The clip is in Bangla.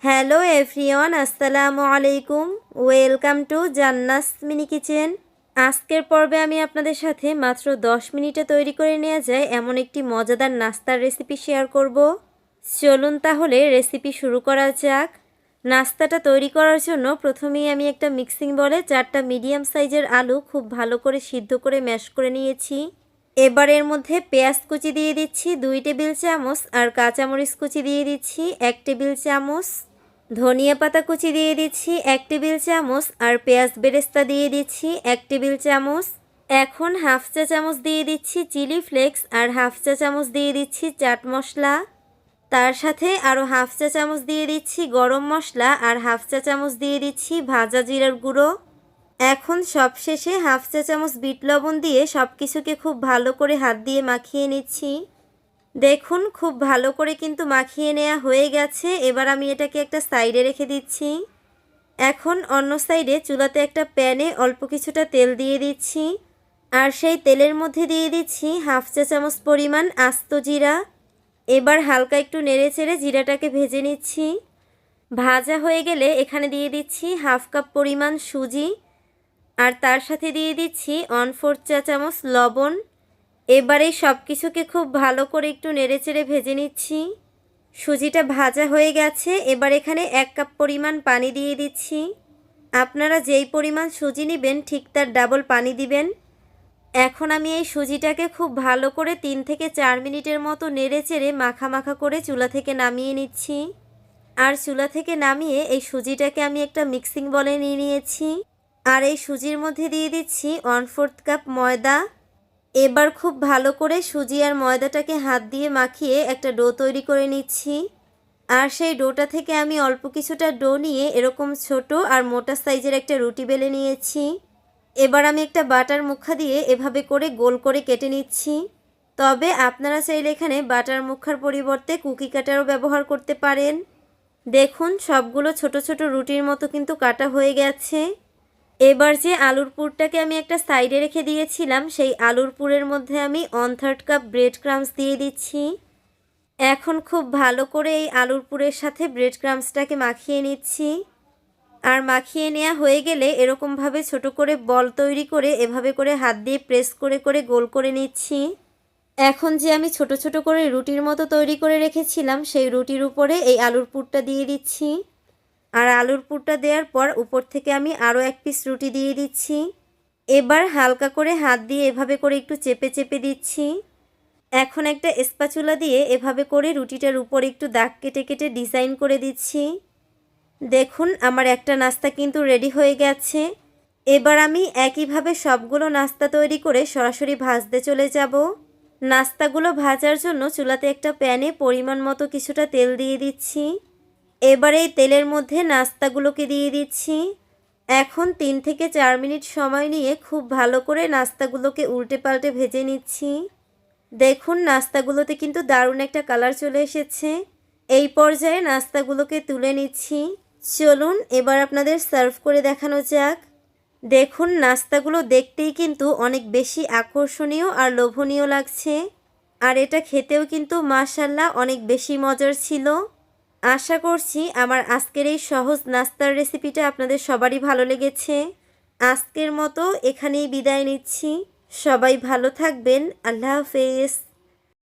হ্যালো এভরিওয়ান, আসসালামু আলাইকুম। Welcome to জান্নাস mini kitchen. আজকের পর্বে আমি আপনাদের সাথে মাত্র 10 মিনিটে তৈরি করে নেওয়া যায় এমন একটি মজাদার নাস্তার রেসিপি শেয়ার করব। চলুন তাহলে রেসিপি শুরু করা যাক। নাস্তাটা তৈরি করার জন্য প্রথমেই আমি একটা মিক্সিং বলে 4টা মিডিয়াম সাইজের আলু খুব ভালো করে সিদ্ধ করে ম্যাশ করে নিয়েছি। এবার এর মধ্যে পেঁয়াজ কুচি দিয়ে দিচ্ছি 2 টেবিল চামচ, আর কাঁচামরিচ কুচি দিয়ে দিচ্ছি 1 টেবিল চামচ। ধনিয়া পাতা কুচি দিয়ে দিচ্ছি 1 টেবিল চামচ, আর পেঁয়াজ বেরেস্তা দিয়ে দিচ্ছি 1 টেবিল চামচ। এখন হাফ চা চামচ দিয়ে দিচ্ছি চিলি ফ্লেক্স, আর হাফ চা চামচ দিয়ে দিচ্ছি চাট মশলা। তার সাথে আরও হাফ চা চামচ দিয়ে দিচ্ছি গরম মশলা, আর হাফ চা চামচ দিয়ে দিচ্ছি ভাজা জিরার গুঁড়ো। এখন সবশেষে হাফ চা চামচ বিট লবণ দিয়ে সব কিছুকে খুব ভালো করে হাত দিয়ে মাখিয়ে নিচ্ছি। দেখুন খুব ভালো করে কিন্তু মাখিয়ে নেওয়া হয়ে গেছে। এবার আমি এটাকে একটা সাইডে রেখে দিচ্ছি। এখন অন্য সাইডে চুলাতে একটা প্যানে অল্প কিছুটা তেল দিয়ে দিচ্ছি, আর সেই তেলের মধ্যে দিয়ে দিচ্ছি হাফ চা চামচ পরিমাণ আস্ত জিরা। এবার হালকা একটু নেড়ে চেড়ে জিরাটাকে ভেজে নিচ্ছি। ভাজা হয়ে গেলে এখানে দিয়ে দিচ্ছি হাফ কাপ পরিমাণ সুজি, আর তার সাথে দিয়ে দিচ্ছি 1/4 চা চামচ লবণ। এবার এই সব কিছুকে খুব ভালো করে একটু নেড়েচেড়ে ভেজে নিচ্ছি। সুজিটা ভাজা হয়ে গেছে। এবার এখানে 1 কাপ পরিমাণ পানি দিয়ে দিচ্ছি। আপনারা যেই পরিমাণ সুজি নেবেন ঠিক তার ডাবল পানি দিবেন। এখন আমি এই সুজিটাকে খুব ভালো করে 3 থেকে 4 মিনিটের মতো নেড়েচেড়ে মাখা মাখা করে চুলা থেকে নামিয়ে নিচ্ছি। আর চুলা থেকে নামিয়ে এই সুজিটাকে আমি একটা মিক্সিং বলে নিয়ে নিয়েছি, আর এই সুজির মধ্যে দিয়ে দিচ্ছি 1/4 কাপ ময়দা। এবার খুব ভালো করে সুজি আর ময়দাটাকে হাত দিয়ে মাখিয়ে একটা ডো তৈরি করে নিচ্ছি। আর সেই ডোটা থেকে আমি অল্প কিছুটা ডো নিয়ে এরকম ছোট আর মোটা সাইজের একটা রুটি বেলে নিয়েছি। এবার আমি একটা বাটার মুখা দিয়ে এভাবে করে গোল করে কেটে নিচ্ছি। তবে আপনারা চাইলে এখানে বাটার মুখার পরিবর্তে কুকি কাটারও ব্যবহার করতে পারেন। দেখুন সবগুলো ছোট ছোট রুটির মতো কিন্তু কাটা হয়ে গেছে। এবার যে আলুর পুরটাকে আমি একটা সাইডে রেখে দিয়েছিলাম, সেই আলুর পুরের মধ্যে আমি 1/3 কাপ ব্রেড ক্রাম্বস দিয়ে দিচ্ছি। এখন খুব ভালো করে এই আলুর পুরের সাথে ব্রেড ক্রাম্বসটাকে মাখিয়ে নিচ্ছি। আর মাখিয়ে নেওয়া হয়ে গেলে এরকমভাবে ছোট করে বল তৈরি করে এভাবে করে হাত দিয়ে প্রেস করে করে গোল করে নিচ্ছি। এখন যে আমি ছোট ছোট করে রুটির মতো তৈরি করে রেখেছিলাম, সেই রুটির উপরে এই আলুর পুরটা দিয়ে দিচ্ছি। আর আলুর পুরটা দেওয়ার পর উপর থেকে আমি আরও 1 পিস রুটি দিয়ে দিচ্ছি। এবার হালকা করে হাত দিয়ে এভাবে করে একটু চেপে চেপে দিচ্ছি। এখন একটা স্প্যাচুলা দিয়ে এভাবে করে রুটিটার উপর একটু দাগ কেটে কেটে ডিজাইন করে দিচ্ছি। দেখুন আমার একটা নাস্তা কিন্তু রেডি হয়ে গেছে। এবার আমি একইভাবে সবগুলো নাস্তা তৈরি করে সরাসরি ভাজতে চলে যাব। নাস্তাগুলো ভাজার জন্য চুলাতে একটা প্যানে পরিমাণ মতো কিছুটা তেল দিয়ে দিচ্ছি। এবার এই তেলের মধ্যে নাস্তাগুলোকে দিয়ে দিচ্ছি। এখন 3 থেকে 4 মিনিট সময় নিয়ে খুব ভালো করে নাস্তাগুলোকে উল্টে পাল্টে ভেজে নিচ্ছি। দেখুন নাস্তাগুলোতে কিন্তু দারুণ একটা কালার চলে এসেছে। এই পর্যায়ে নাস্তাগুলোকে তুলে নিচ্ছি। চলুন এবার আপনাদের সার্ভ করে দেখানো যাক। দেখুন নাস্তাগুলো দেখতেই কিন্তু অনেক বেশি আকর্ষণীয় আর লোভনীয় লাগছে। আর এটা খেতেও কিন্তু মাশাআল্লাহ অনেক বেশি মজার ছিল। আশা করছি আমার আজকের এই সহজ নাস্তার রেসিপিটা আপনাদের সবারই ভালো লেগেছে। আজকের মতো এখানেই বিদায় নিচ্ছি। সবাই ভালো থাকবেন। আল্লাহ হাফেজ।